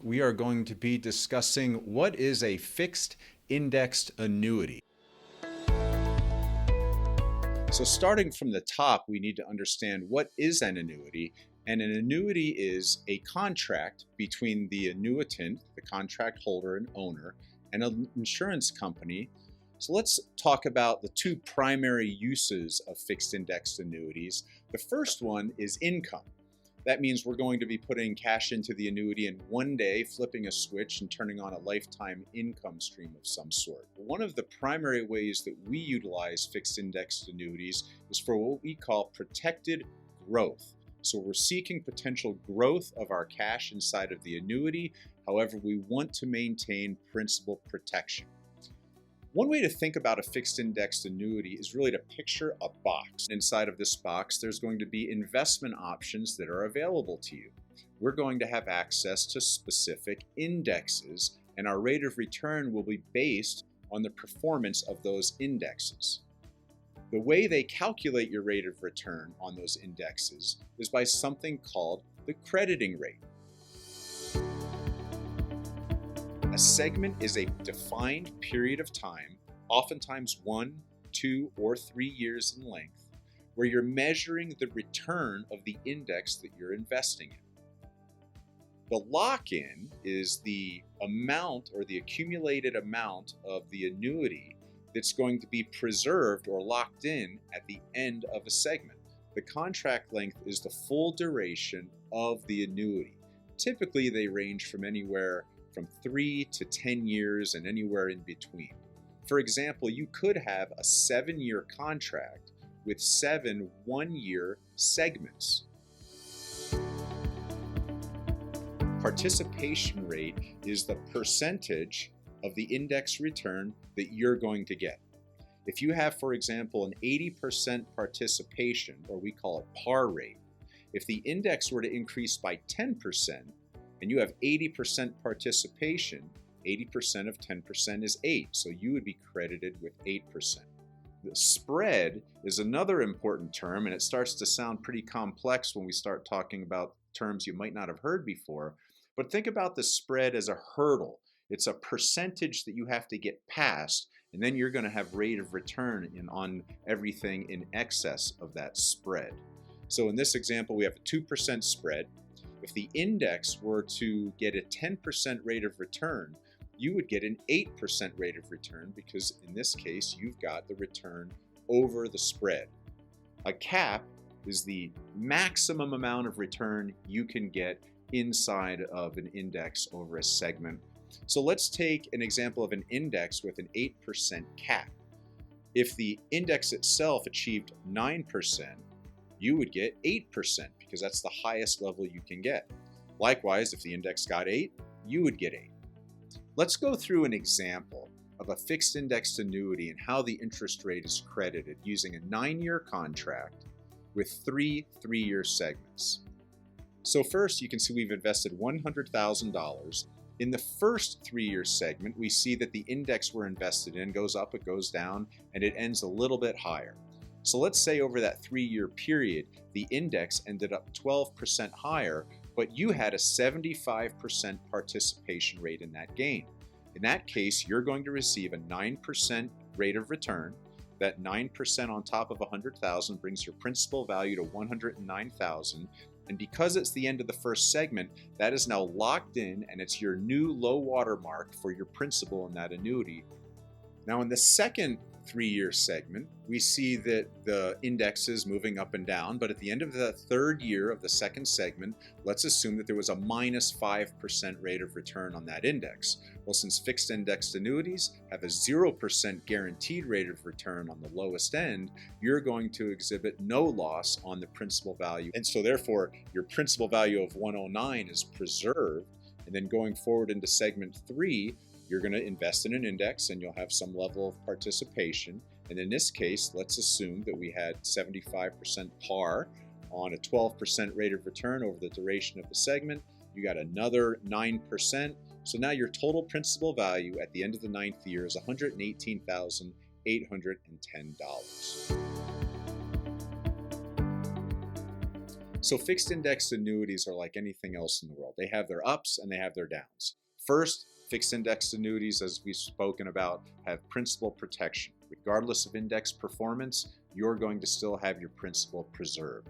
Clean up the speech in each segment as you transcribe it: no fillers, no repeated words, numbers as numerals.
we are going to be discussing what is a fixed indexed annuity. So starting from the top, we need to understand what is an annuity. And an annuity is a contract between the annuitant, the contract holder and owner, and an insurance company. So let's talk about the two primary uses of fixed indexed annuities. The first one is income. That means we're going to be putting cash into the annuity and one day flipping a switch and turning on a lifetime income stream of some sort. One of the primary ways that we utilize fixed indexed annuities is for what we call protected growth. So we're seeking potential growth of our cash inside of the annuity. However, we want to maintain principal protection. One way to think about a fixed indexed annuity is really to picture a box. Inside of this box, there's going to be investment options that are available to you. We're going to have access to specific indexes, and our rate of return will be based on the performance of those indexes. The way they calculate your rate of return on those indexes is by something called the crediting rate. A segment is a defined period of time, oftentimes 1, 2, or 3 years in length, where you're measuring the return of the index that you're investing in. The lock-in is the amount or the accumulated amount of the annuity that's going to be preserved or locked in at the end of a segment. The contract length is the full duration of the annuity. Typically, they range from anywhere from 3 to 10 years and anywhere in between. For example, you could have a 7-year contract with 7 one-year segments. Participation rate is the percentage of the index return that you're going to get. If you have, for example, an 80% participation, or we call it par rate, if the index were to increase by 10%, and you have 80% participation, 80% of 10% is 8, so you would be credited with 8%. The spread is another important term, and it starts to sound pretty complex when we start talking about terms you might not have heard before, but think about the spread as a hurdle. It's a percentage that you have to get past, and then you're going to have rate of return on everything in excess of that spread. So in this example, we have a 2% spread. If the index were to get a 10% rate of return, you would get an 8% rate of return because in this case, you've got the return over the spread. A cap is the maximum amount of return you can get inside of an index over a segment. So let's take an example of an index with an 8% cap. If the index itself achieved 9%, you would get 8% because that's the highest level you can get. Likewise, if the index got 8, you would get 8. Let's go through an example of a fixed indexed annuity and how the interest rate is credited using a 9-year contract with 3 3-year segments. So first, you can see we've invested $100,000. In the first 3-year segment, we see that the index we're invested in goes up, it goes down, and it ends a little bit higher. So let's say over that 3-year period, the index ended up 12% higher, but you had a 75% participation rate in that gain. In that case, you're going to receive a 9% rate of return. That 9% on top of $100,000 brings your principal value to $109,000. And because it's the end of the first segment, that is now locked in and it's your new low water mark for your principal in that annuity. Now in the second 3-year segment, we see that the index is moving up and down, but at the end of the 3rd year of the second segment, let's assume that there was a minus 5% rate of return on that index. Well, since fixed indexed annuities have a 0% guaranteed rate of return on the lowest end, you're going to exhibit no loss on the principal value. And so therefore, your principal value of 109 is preserved. And then going forward into segment 3, you're going to invest in an index and you'll have some level of participation. And in this case, let's assume that we had 75% par on a 12% rate of return over the duration of the segment. You got another 9%. So now your total principal value at the end of the 9th year is $118,810. So fixed index annuities are like anything else in the world. They have their ups and they have their downs. First, fixed index annuities, as we've spoken about, have principal protection. Regardless of index performance, you're going to still have your principal preserved.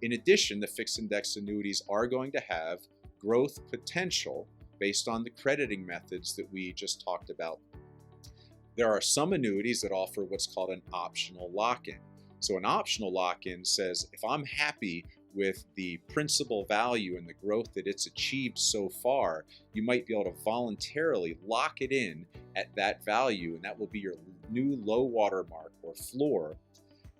In addition, the fixed index annuities are going to have growth potential based on the crediting methods that we just talked about. There are some annuities that offer what's called an optional lock-in. So an optional lock-in says, if I'm happy with the principal value and the growth that it's achieved so far, you might be able to voluntarily lock it in at that value, and that will be your new low water mark or floor.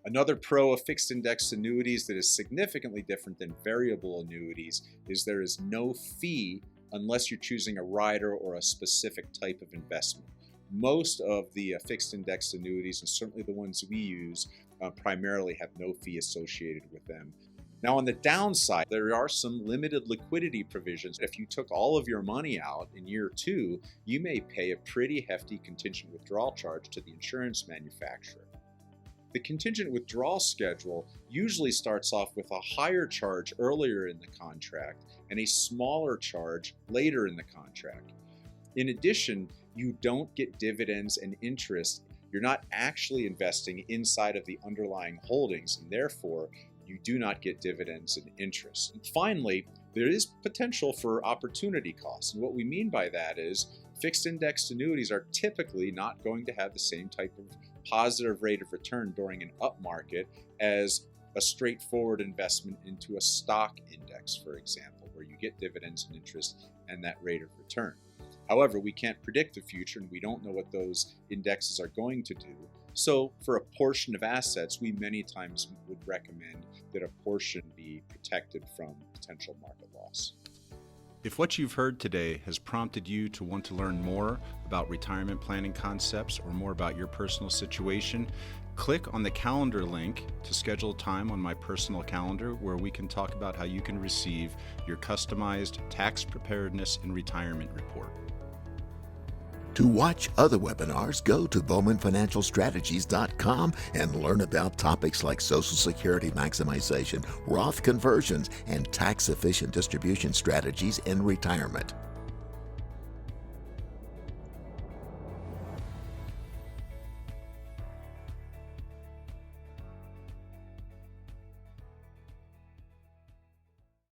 Another pro of fixed index annuities that is significantly different than variable annuities is there is no fee unless you're choosing a rider or a specific type of investment. Most of the fixed index annuities, and certainly the ones we use, primarily have no fee associated with them. Now, on the downside, there are some limited liquidity provisions. If you took all of your money out in year 2, you may pay a pretty hefty contingent withdrawal charge to the insurance manufacturer. The contingent withdrawal schedule usually starts off with a higher charge earlier in the contract and a smaller charge later in the contract. In addition, you don't get dividends and interest. You're not actually investing inside of the underlying holdings, and therefore you do not get dividends and interest. And finally, there is potential for opportunity costs. And what we mean by that is fixed indexed annuities are typically not going to have the same type of positive rate of return during an up market as a straightforward investment into a stock index, for example, where you get dividends and interest and that rate of return. However, we can't predict the future and we don't know what those indexes are going to do. So for a portion of assets, we many times would recommend that a portion be protected from potential market loss. If what you've heard today has prompted you to want to learn more about retirement planning concepts or more about your personal situation, click on the calendar link to schedule time on my personal calendar where we can talk about how you can receive your customized tax preparedness and retirement report. To watch other webinars, go to bowmanfinancialstrategies.com and learn about topics like Social Security maximization, Roth conversions, and tax-efficient distribution strategies in retirement.